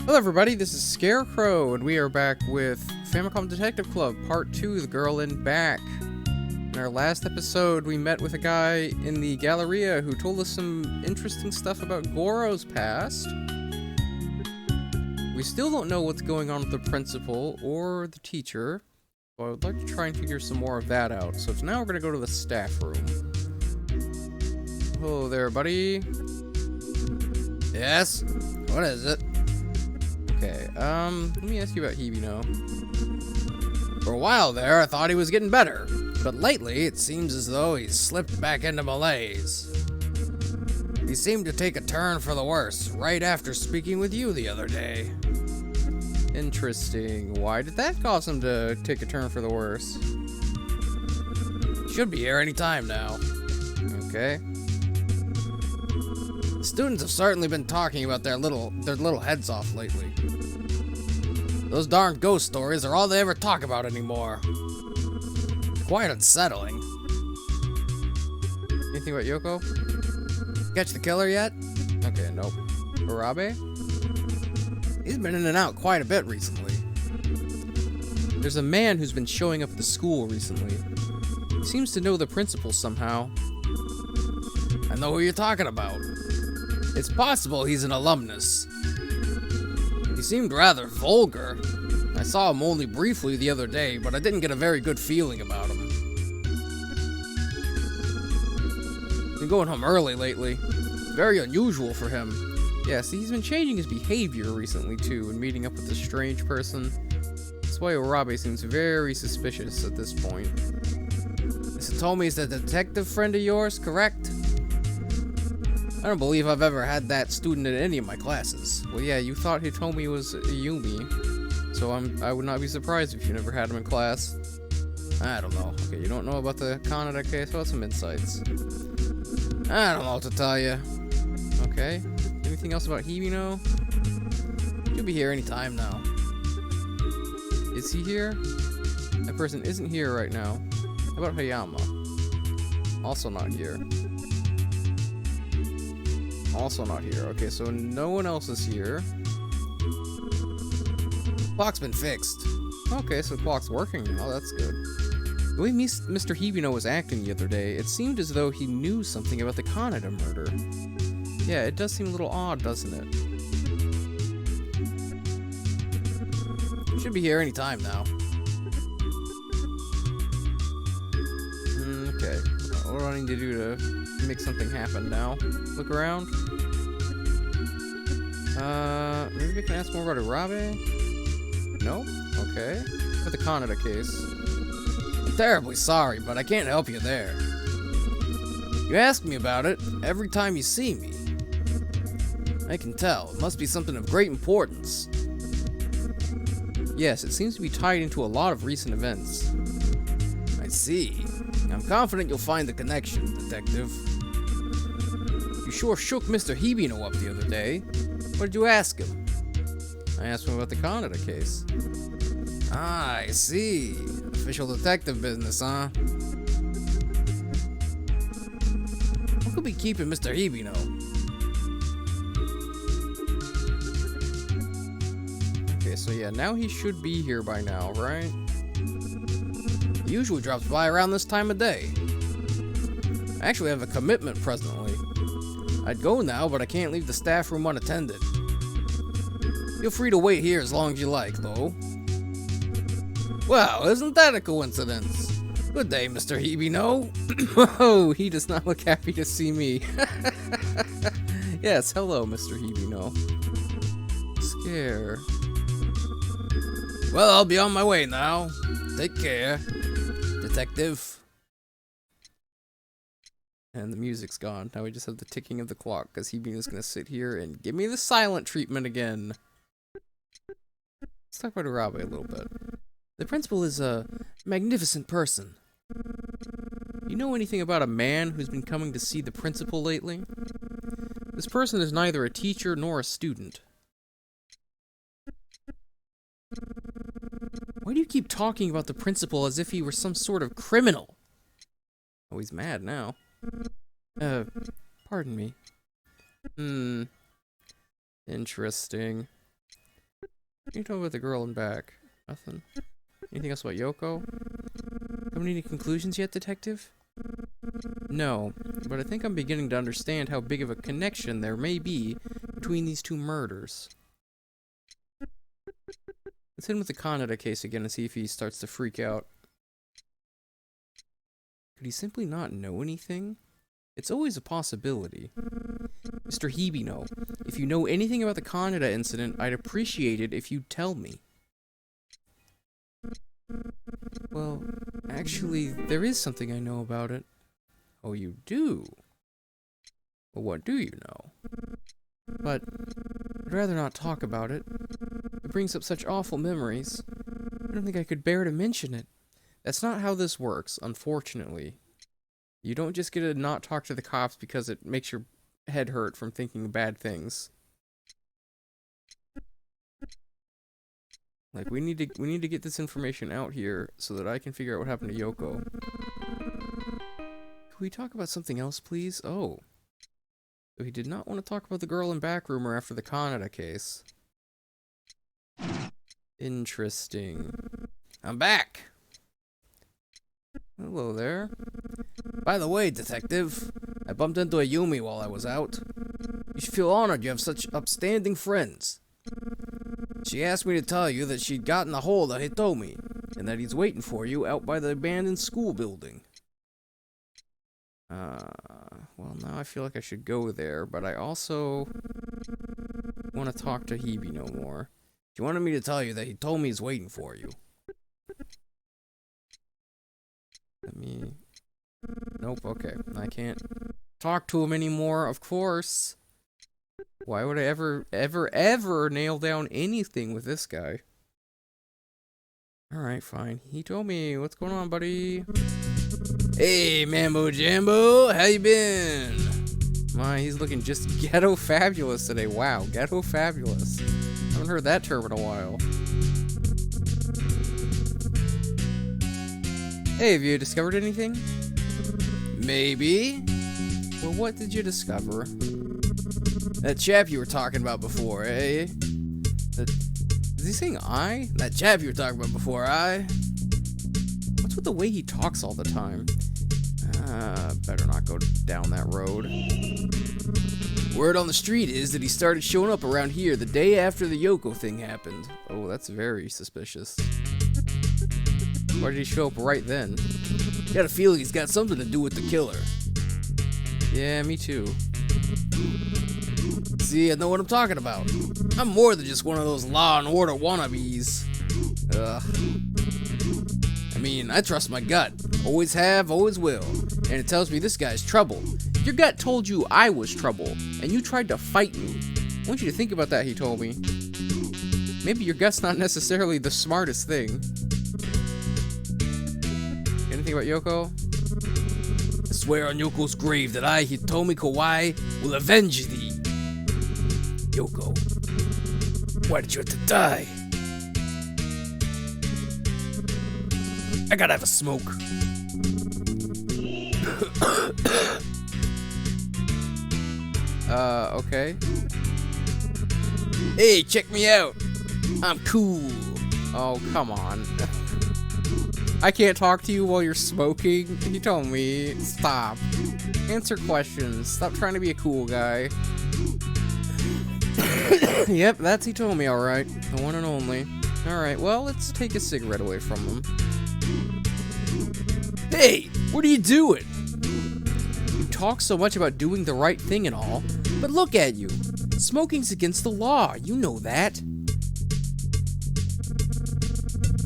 Hello everybody, this is Scarecrow, and we are back with Famicom Detective Club, Part 2, The Girl in Back. In our last episode, we met with a guy in the Galleria who told us some interesting stuff about Goro's past. We still don't know what's going on with the principal or the teacher, so I would like to try and figure some more of that out. So now we're going to go to the staff room. Hello there, buddy. Yes? What is it? Okay, let me ask you about Hibino. For a while there, I thought he was getting better, but lately it seems as though he's slipped back into malaise. He seemed to take a turn for the worse right after speaking with you the other day. Interesting. Why did that cause him to take a turn for the worse? Should be here any time now. Okay. The students have certainly been talking about their little heads off lately. Those darn ghost stories are all they ever talk about anymore. Quite unsettling. Anything about Yoko? Catch the killer yet? Okay, nope. Arabe? He's been in and out quite a bit recently. There's a man who's been showing up at the school recently. He seems to know the principal somehow. I know who you're talking about. It's possible he's an alumnus. He seemed rather vulgar. I saw him only briefly the other day, but I didn't get a very good feeling about him. Been going home early lately. Very unusual for him. Yeah, see, he's been changing his behavior recently, too, and meeting up with this strange person. That's why Arabe seems very suspicious at this point. Mr. Tomi's the detective friend of yours, correct? I don't believe I've ever had that student in any of my classes. Well, yeah, you thought Hitomi was a Yumi, so I would not be surprised if you never had him in class. I don't know. Okay, you don't know about the Kaneda case? Well, some insights. I don't know what to tell you. Okay. Anything else about Hibino? He'll be here any time now. Is he here? That person isn't here right now. How about Hayama? Also not here. Also not here. Okay, so no one else is here. Clock's been fixed. Okay, so the clock's working now. That's good. The way Mr. Hibino was acting the other day, it seemed as though he knew something about the Kaneda murder. Yeah, it does seem a little odd, doesn't it? Should be here any time now. Okay. What do I need to do to make something happen now? Look around. Maybe we can ask more about Arabe? No? Okay. For the Kaneda case. I'm terribly sorry, but I can't help you there. You ask me about it every time you see me. I can tell. It must be something of great importance. Yes, it seems to be tied into a lot of recent events. I see. I'm confident you'll find the connection, Detective. You sure shook Mr. Hibino up the other day. What did you ask him? I asked him about the Kaneda case. Ah, I see. Official detective business, huh? What could be keeping Mr. Hibino? Okay, so yeah, now he should be here by now, right? He usually drops by around this time of day. I actually have a commitment presently. I'd go now, but I can't leave the staff room unattended. Feel free to wait here as long as you like, though. Well, isn't that a coincidence? Good day, Mr. Hibino. Oh, he does not look happy to see me. Yes, hello, Mr. Hibino. Scare. Well, I'll be on my way now. Take care, Detective. And the music's gone. Now we just have the ticking of the clock, because Hibino's gonna sit here and give me the silent treatment again. Let's talk about Arabe a little bit. The principal is a magnificent person. You know anything about a man who's been coming to see the principal lately? This person is neither a teacher nor a student. Why do you keep talking about the principal as if he were some sort of criminal? Oh, he's mad now. Pardon me. Interesting. What are you talking about the girl in back? Nothing. Anything else about Yoko? Coming to any conclusions yet, detective? No, but I think I'm beginning to understand how big of a connection there may be between these two murders. Let's hit him with the Kaneda case again and see if he starts to freak out. Could he simply not know anything? It's always a possibility. Mr. Hibino, if you know anything about the Kaneda incident, I'd appreciate it if you'd tell me. Well, actually, there is something I know about it. Oh, you do? Well, what do you know? But I'd rather not talk about it. It brings up such awful memories. I don't think I could bear to mention it. That's not how this works, unfortunately. You don't just get to not talk to the cops because it makes your head hurt from thinking bad things. Like, we need to get this information out here so that I can figure out what happened to Yoko. Can we talk about something else, please? Oh. So he did not want to talk about the girl in back rumor after the Kaneda case. Interesting. I'm back! Hello there. By the way, detective, I bumped into a Yumi while I was out. You should feel honored you have such upstanding friends. She asked me to tell you that she'd gotten a hold of Hitomi, and that he's waiting for you out by the abandoned school building. Well, now I feel like I should go there, but I also want to talk to Hibino more. She wanted me to tell you that he told me he's waiting for you. Let me... Nope, okay. I can't talk to him anymore, of course. Why would I ever nail down anything with this guy? Alright, fine. He told me. What's going on, buddy? Hey, Mambo Jambo! How you been? My, he's looking just ghetto fabulous today. Wow, ghetto fabulous. Haven't heard that term in a while. Hey, have you discovered anything? Maybe. Well, what did you discover? That chap you were talking about before, eh? Is he saying I? That chap you were talking about before, I? What's with the way he talks all the time? Better not go down that road. Word on the street is that he started showing up around here the day after the Yoko thing happened. Oh, that's very suspicious. Why did he show up right then? Got a feeling he's got something to do with the killer. Yeah, me too. See, I know what I'm talking about. I'm more than just one of those Law and Order wannabes. I mean, I trust my gut. Always have, always will. And it tells me this guy's trouble. Your gut told you I was trouble, and you tried to fight me. I want you to think about that, he told me. Maybe your gut's not necessarily the smartest thing. Anything about Yoko? I swear on Yoko's grave that I, Hitomi Kawai, will avenge thee. Yoko, why did you have to die? I gotta have a smoke. Okay. Hey, check me out. I'm cool. Oh, come on. I can't talk to you while you're smoking. He told me. Stop. Answer questions. Stop trying to be a cool guy. Yep, that's he told me, alright. The one and only. Alright, well, let's take a cigarette away from him. Hey, what are you doing? You talk so much about doing the right thing and all, but look at you. Smoking's against the law, you know that.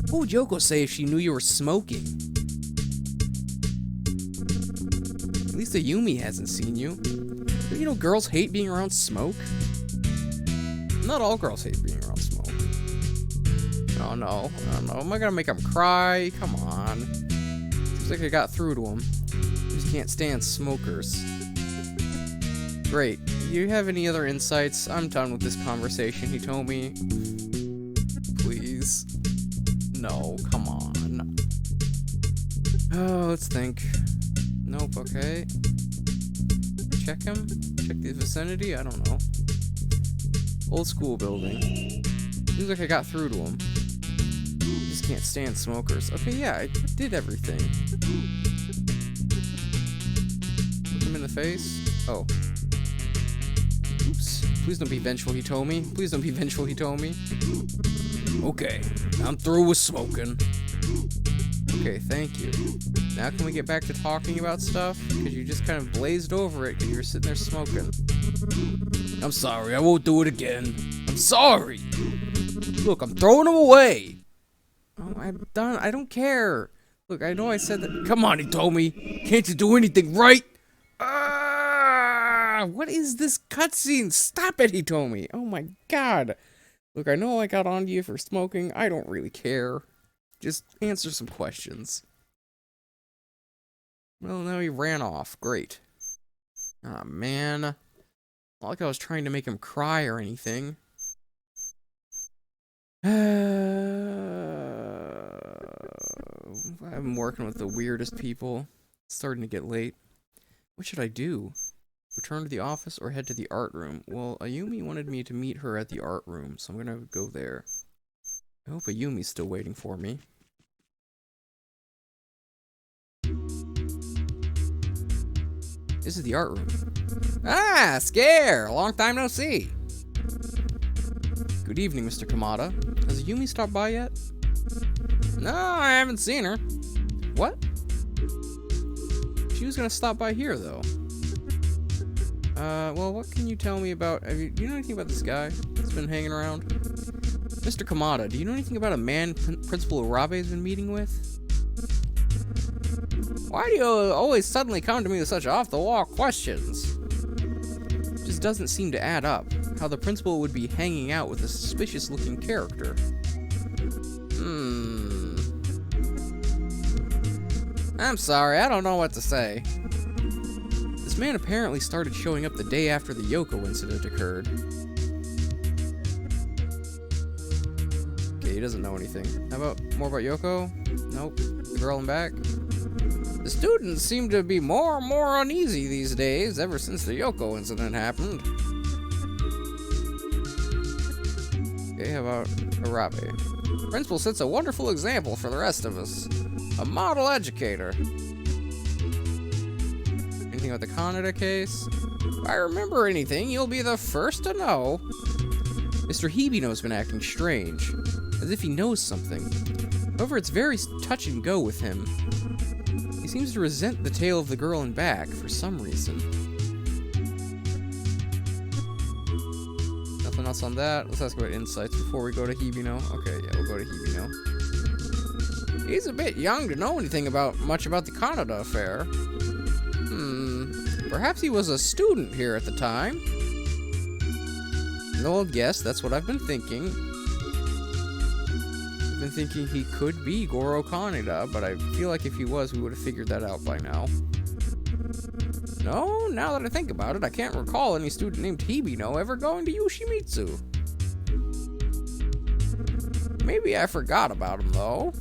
What would Yoko say if she knew you were smoking? At least the Yumi hasn't seen you. Don't you know girls hate being around smoke? Not all girls hate being around smoke. Oh no, am I gonna make him cry? Come on. Seems like I got through to him. He just can't stand smokers. Great. Do you have any other insights? I'm done with this conversation, he told me. Please. No, come on. Oh, let's think. Nope, okay. Check him? Check the vicinity? I don't know. Old school building. Seems like I got through to him. Just can't stand smokers. Okay, yeah, I did everything. Look him in the face. Oh. Oops. Please don't be vengeful, Hitomi. Please don't be vengeful, Hitomi. Okay, I'm through with smoking. Okay, thank you. Now can we get back to talking about stuff? Because you just kind of blazed over it because you were sitting there smoking. I'm sorry, I won't do it again. I'm sorry. Look, I'm throwing them away. Oh, I'm done. I don't care. Look, I know I said that. Come on, Hitomi. Can't you do anything right? What is this cutscene? Stop it, Hitomi. Oh my god. Look, I know I got on to you for smoking. I don't really care. Just answer some questions. Well, now he ran off. Great. Aw, man. Not like I was trying to make him cry or anything. I'm working with the weirdest people. It's starting to get late. What should I do? Return to the office or head to the art room? Well, Ayumi wanted me to meet her at the art room, so I'm gonna go there. I hope Ayumi's still waiting for me. This is the art room. Ah, Scare! Long time no see. Good evening, Mr. Kamada. Has Ayumi stopped by yet? No, I haven't seen her. What? She was gonna stop by here, though. Well, what can you tell me about... do you know anything about this guy that's been hanging around? Mr. Kamada, do you know anything about a man Principal Urabe's been meeting with? Why do you always suddenly come to me with such off-the-wall questions? Just doesn't seem to add up. How the principal would be hanging out with a suspicious-looking character. I'm sorry, I don't know what to say. This man apparently started showing up the day after the Yoko incident occurred. Okay, he doesn't know anything. How about more about Yoko? Nope. The girl in back? The students seem to be more and more uneasy these days, ever since the Yoko incident happened. Okay, how about Urabe? Principal sets a wonderful example for the rest of us. A model educator. Anything about the Kaneda case? If I remember anything, you'll be the first to know. Mr. Hibino's been acting strange, as if he knows something. However, it's very touch and go with him. He seems to resent the tale of the girl in back for some reason. Nothing else on that. Let's ask about insights before we go to Hibino. Okay, yeah, we'll go to Hibino. He's a bit young to know anything much about the Kaneda affair. Perhaps he was a student here at the time. No, yes, that's what I've been thinking. I've been thinking he could be Goro Kaneda, but I feel like if he was, we would have figured that out by now. No, now that I think about it, I can't recall any student named Hibino ever going to Yoshimitsu. Maybe I forgot about him, though.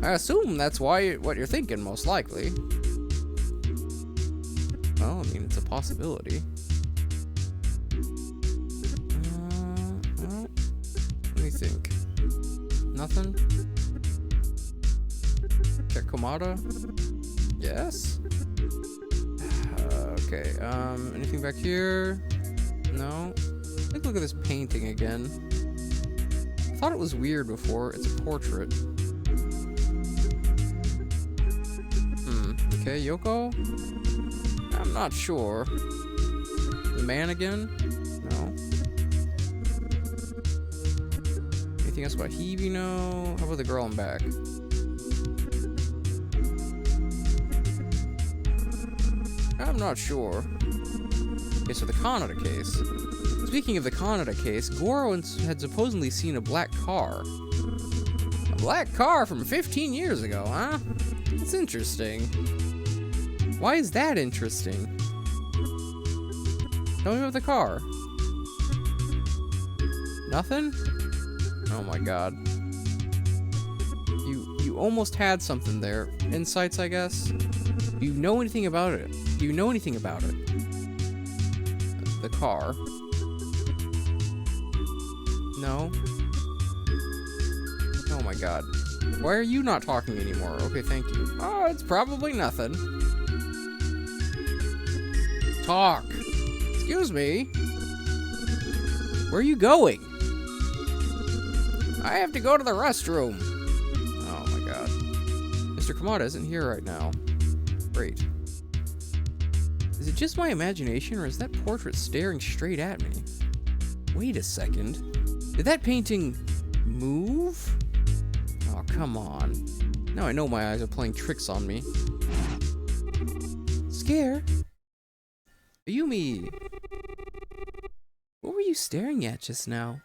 I assume that's what you're thinking, most likely. Well, I mean, it's a possibility. Well, let me think. Nothing? Check Komada? Yes? Okay, anything back here? No? Take a look at this painting again. I thought it was weird before. It's a portrait. Okay, Yoko? I'm not sure. The man again? No. Anything else about Hibino? How about the girl in back? I'm not sure. Okay, so the Kaneda case. Speaking of the Kaneda case, Goro had supposedly seen a black car. A black car from 15 years ago, huh? That's interesting. Why is that interesting? Tell me about the car. Nothing? Oh my god. You almost had something there. Insights, I guess? Do you know anything about it? Do you know anything about it? The car. No. god. Why are you not talking anymore? Okay, thank you. Oh, it's probably nothing. Talk. Excuse me. Where are you going? I have to go to the restroom. Oh my god. Mr. Kaneda isn't here right now. Great. Is it just my imagination, or is that portrait staring straight at me? Wait a second. Did that painting move? Oh, come on. Now I know my eyes are playing tricks on me. Scare? Ayumi! What were you staring at just now?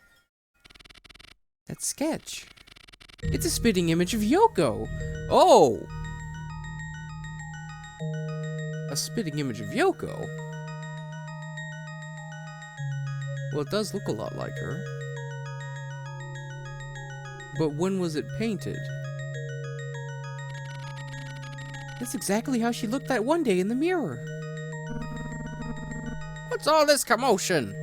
That sketch. It's a spitting image of Yoko! Oh! A spitting image of Yoko? Well, it does look a lot like her. But when was it painted? That's exactly how she looked that one day in the mirror. What's all this commotion?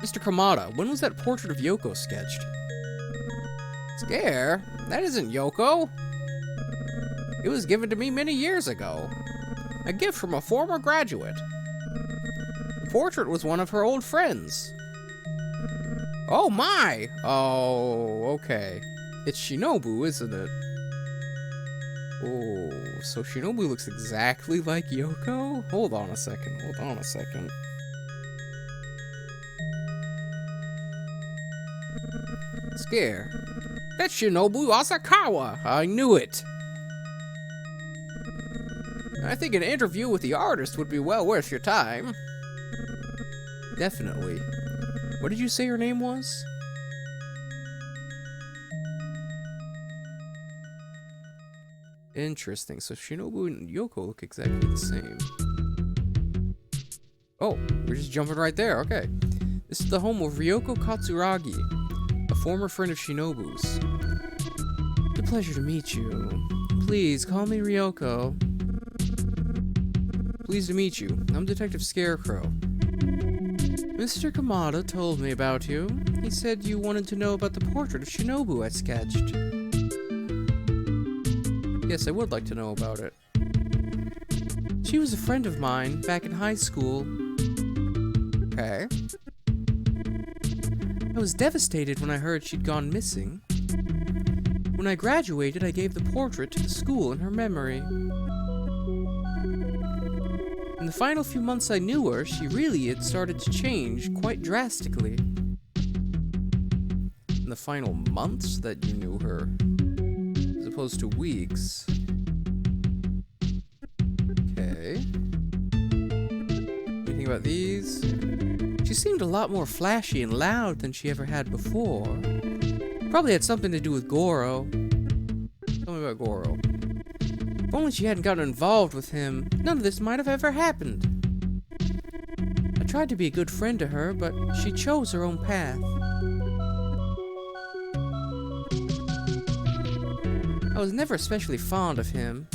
Mr. Kaneda, when was that portrait of Yoko sketched? Scare? That isn't Yoko. It was given to me many years ago. A gift from a former graduate. The portrait was one of her old friends. Oh my! Oh, okay. It's Shinobu, isn't it? Oh, so Shinobu looks exactly like Yoko? Hold on a second, hold on a second. Scare. That's Shinobu Asakawa! I knew it! I think an interview with the artist would be well worth your time. Definitely. What did you say her name was? Interesting. So Shinobu and Yoko look exactly the same. Oh, we're just jumping right there. Okay. This is the home of Ryoko Katsuragi, a former friend of Shinobu's. It's a pleasure to meet you. Please call me Ryoko. Pleased to meet you. I'm Detective Scarecrow. Mr. Kaneda told me about you. He said you wanted to know about the portrait of Shinobu I sketched. Yes, I would like to know about it. She was a friend of mine back in high school. Okay. I was devastated when I heard she'd gone missing. When I graduated, I gave the portrait to the school in her memory. In the final few months I knew her, she really had started to change quite drastically. In the final months that you knew her, as opposed to weeks. Okay. Anything about these? She seemed a lot more flashy and loud than she ever had before. Probably had something to do with Goro. Tell me about Goro. If only she hadn't gotten involved with him, none of this might have ever happened. I tried to be a good friend to her, but she chose her own path. I was never especially fond of him.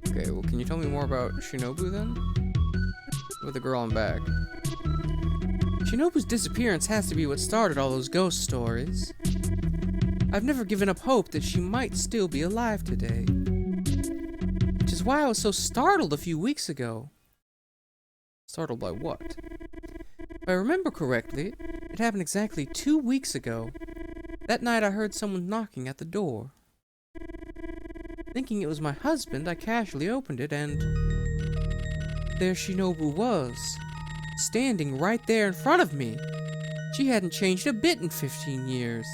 Okay, well, can you tell me more about Shinobu then? With the girl on back. Shinobu's disappearance has to be what started all those ghost stories. I've never given up hope that she might still be alive today. Which is why I was so startled a few weeks ago. Startled by what? If I remember correctly, it happened exactly 2 weeks ago. That night I heard someone knocking at the door. Thinking it was my husband, I casually opened it and... there Shinobu was, standing right there in front of me. She hadn't changed a bit in 15 years.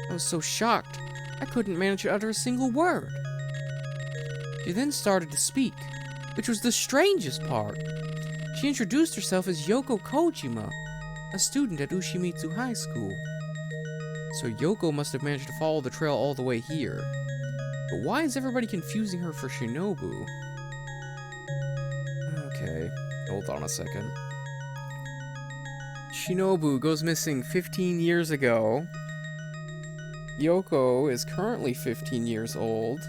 I was so shocked, I couldn't manage to utter a single word. She then started to speak, which was the strangest part. She introduced herself as Yoko Kojima, a student at Ushimitsu High School. So Yoko must have managed to follow the trail all the way here. But why is everybody confusing her for Shinobu? Okay, hold on a second. Shinobu goes missing 15 years ago. Yoko is currently 15 years old.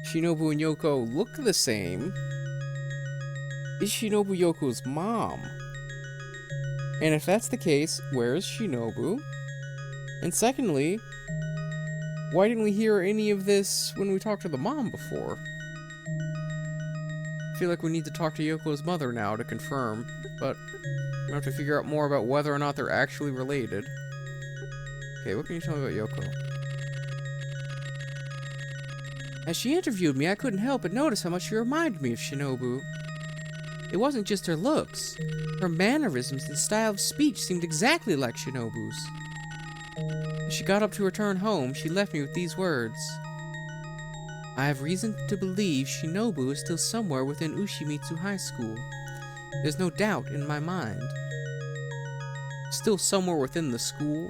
Shinobu and Yoko look the same. Is Shinobu Yoko's mom? And if that's the case, where is Shinobu? And secondly, why didn't we hear any of this when we talked to the mom before? I feel like we need to talk to Yoko's mother now to confirm, but we have to figure out more about whether or not they're actually related. Okay, what can you tell me about Yoko? As she interviewed me, I couldn't help but notice how much she reminded me of Shinobu. It wasn't just her looks. Her mannerisms and style of speech seemed exactly like Shinobu's. As she got up to return home, she left me with these words. I have reason to believe Shinobu is still somewhere within Ushimitsu High School. There's no doubt in my mind. Still somewhere within the school?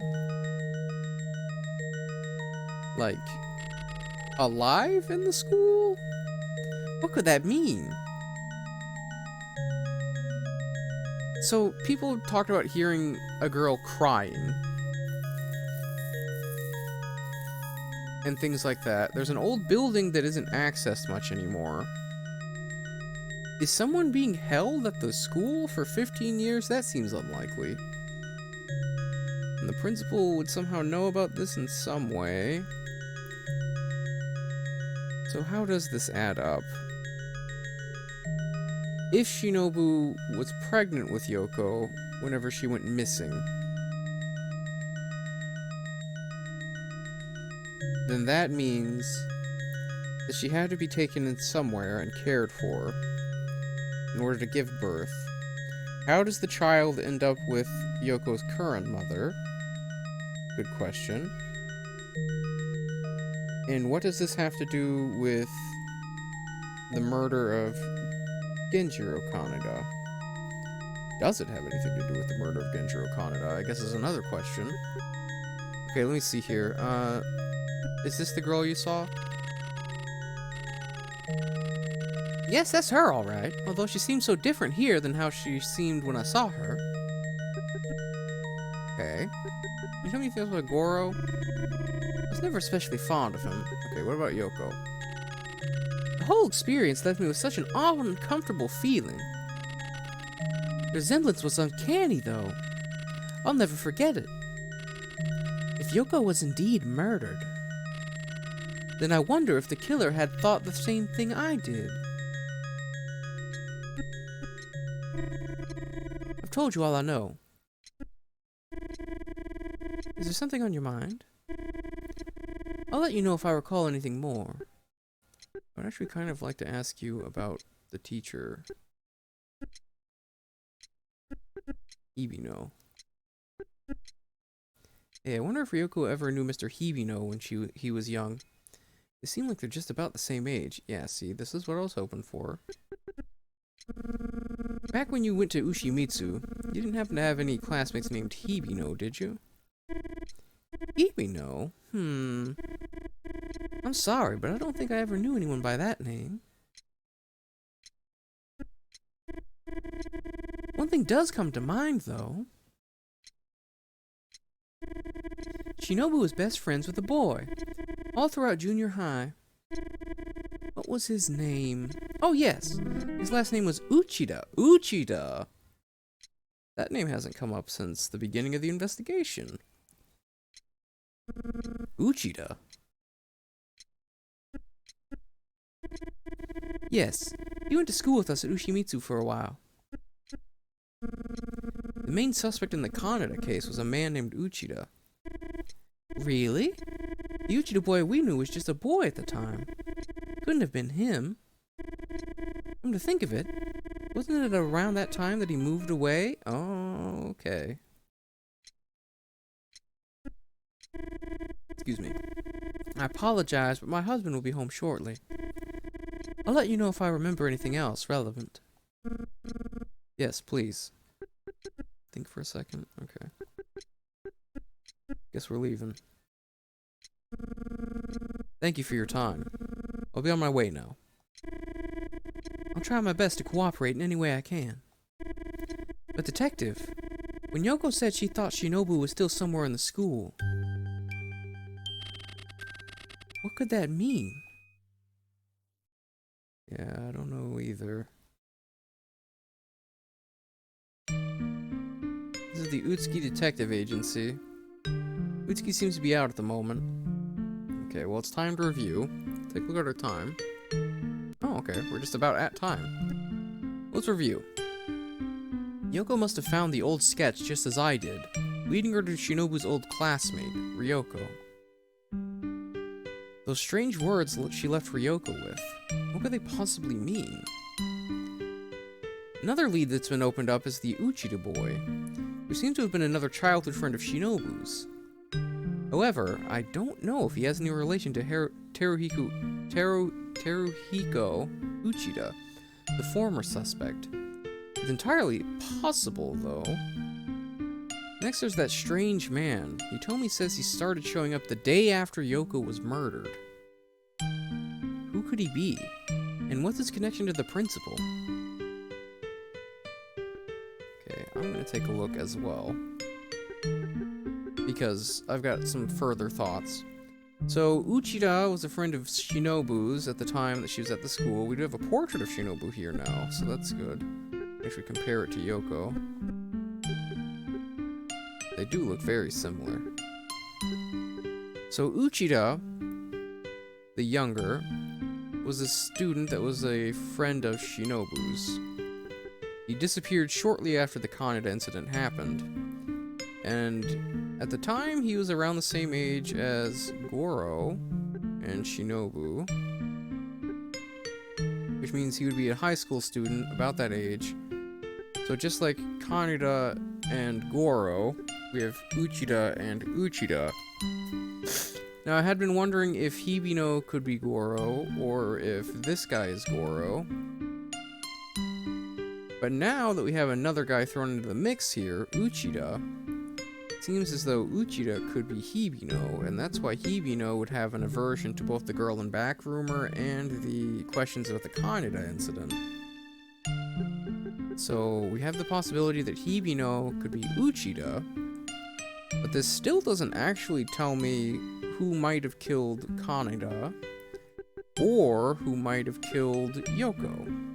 Like, alive in the school? What could that mean? So, people talked about hearing a girl crying. And things like that. There's an old building that isn't accessed much anymore. Is someone being held at the school for 15 years? That seems unlikely. And the principal would somehow know about this in some way. So how does this add up? If Shinobu was pregnant with Yoko whenever she went missing, then that means that she had to be taken in somewhere and cared for in order to give birth. How does the child end up with Yoko's current mother? Good question. And what does this have to do with the murder of Genjiro Kaneda? Does it have anything to do with the murder of Genjiro Kaneda? I guess is another question. Okay, let me see here. Is this the girl you saw? Yes, that's her, alright. Although she seems so different here than how she seemed when I saw her. Okay. Can you tell me anything else about Goro? I was never especially fond of him. Okay, what about Yoko? The whole experience left me with such an odd and uncomfortable feeling. The resemblance was uncanny, though. I'll never forget it. If Yoko was indeed murdered, then I wonder if the killer had thought the same thing I did. I've told you all I know. Is there something on your mind? I'll let you know if I recall anything more. I'd actually kind of like to ask you about the teacher. Hibino. Hey, I wonder if Ryoko ever knew Mr. Hibino when he was young. They seem like they're just about the same age. Yeah, see, this is what I was hoping for. Back when you went to Ushimitsu, you didn't happen to have any classmates named Hibino, did you? Hibino? I'm sorry, but I don't think I ever knew anyone by that name. One thing does come to mind, though. Shinobu was best friends with a boy, all throughout junior high. What was his name? Oh, yes. His last name was Uchida. Uchida! That name hasn't come up since the beginning of the investigation. Uchida? Yes, he went to school with us at Ushimitsu for a while. The main suspect in the Kaneda case was a man named Uchida. Really? The Uchida boy we knew was just a boy at the time. Couldn't have been him. Come to think of it, wasn't it around that time that he moved away? Oh, okay. Excuse me. I apologize, but my husband will be home shortly. I'll let you know if I remember anything else relevant. Yes, please. Think for a second. Okay. Guess we're leaving. Thank you for your time. I'll be on my way now. I'll try my best to cooperate in any way I can. But detective, when Yoko said she thought Shinobu was still somewhere in the school, what could that mean? Yeah, I don't know either. the Utsuki Detective Agency. Utsuki seems to be out at the moment. Okay, well, it's time to review. Take a look at our time. Oh, okay, we're just about at time. Let's review. Yoko must have found the old sketch just as I did, leading her to Shinobu's old classmate, Ryoko. Those strange words she left Ryoko with, what could they possibly mean? Another lead that's been opened up is the Uchida boy, who seems to have been another childhood friend of Shinobu's. However, I don't know if he has any relation to Teruhiko Uchida, the former suspect. It's entirely possible, though. Next, there's that strange man. Hitomi says he started showing up the day after Yoko was murdered. Who could he be? And what's his connection to the principal? Okay, I'm gonna take a look as well, because I've got some further thoughts. So, Uchida was a friend of Shinobu's at the time that she was at the school. We do have a portrait of Shinobu here now, so that's good. If we compare it to Yoko, they do look very similar. So, Uchida, the younger, was a student that was a friend of Shinobu's. He disappeared shortly after the Kaneda incident happened, and at the time he was around the same age as Goro and Shinobu, which means he would be a high school student about that age. So just like Kaneda and Goro, we have Uchida and Uchida. Now, I had been wondering if Hibino could be Goro, or if this guy is Goro. But now that we have another guy thrown into the mix here, Uchida, it seems as though Uchida could be Hibino, and that's why Hibino would have an aversion to both the girl in back rumor and the questions about the Kaneda incident. So, we have the possibility that Hibino could be Uchida, but this still doesn't actually tell me who might have killed Kaneda, or who might have killed Yoko.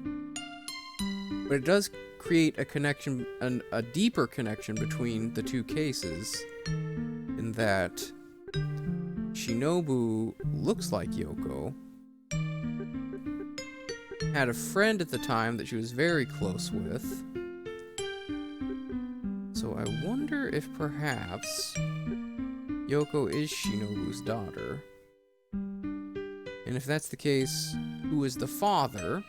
But it does create a connection, a deeper connection between the two cases, in that Shinobu looks like Yoko, had a friend at the time that she was very close with, so I wonder if perhaps Yoko is Shinobu's daughter. And if that's the case, who is the father?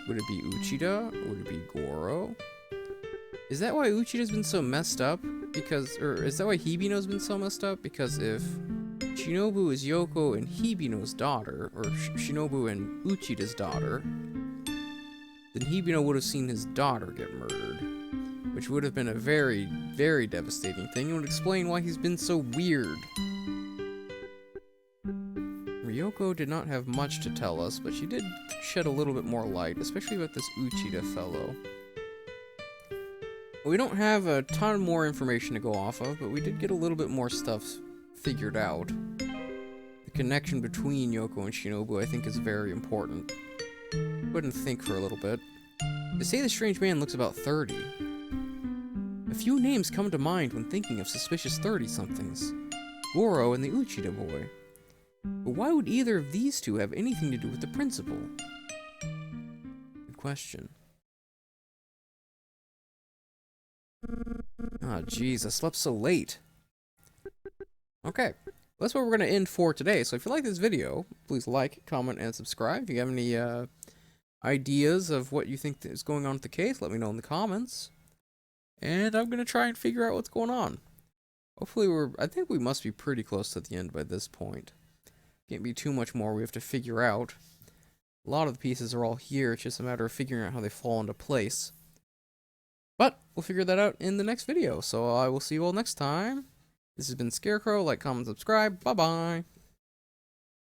Would it be Uchida? Would it be Goro? Is that why Uchida's been so messed up? Or is that why Hibino's been so messed up? Because if Shinobu is Yoko and Hibino's daughter, or Shinobu and Uchida's daughter, then Hibino would have seen his daughter get murdered, which would have been a very, very devastating thing. It would explain why he's been so weird. Yoko did not have much to tell us, but she did shed a little bit more light, especially about this Uchida fellow. We don't have a ton more information to go off of, but we did get a little bit more stuff figured out. The connection between Yoko and Shinobu, I think, is very important. Go ahead and think for a little bit. They say the strange man looks about 30. A few names come to mind when thinking of suspicious 30-somethings. Goro and the Uchida boy. But why would either of these two have anything to do with the principal? Good question. Ah, jeez, I slept so late. Okay, that's where we're going to end for today. So if you like this video, please like, comment, and subscribe. If you have any ideas of what you think is going on with the case, let me know in the comments. And I'm going to try and figure out what's going on. Hopefully I think we must be pretty close to the end by this point. Can't be too much more we have to figure out. A lot of the pieces are all here, it's just a matter of figuring out how they fall into place. But we'll figure that out in the next video, so I will see you all next time. This has been Scarecrow. Like, comment, subscribe. Bye-bye.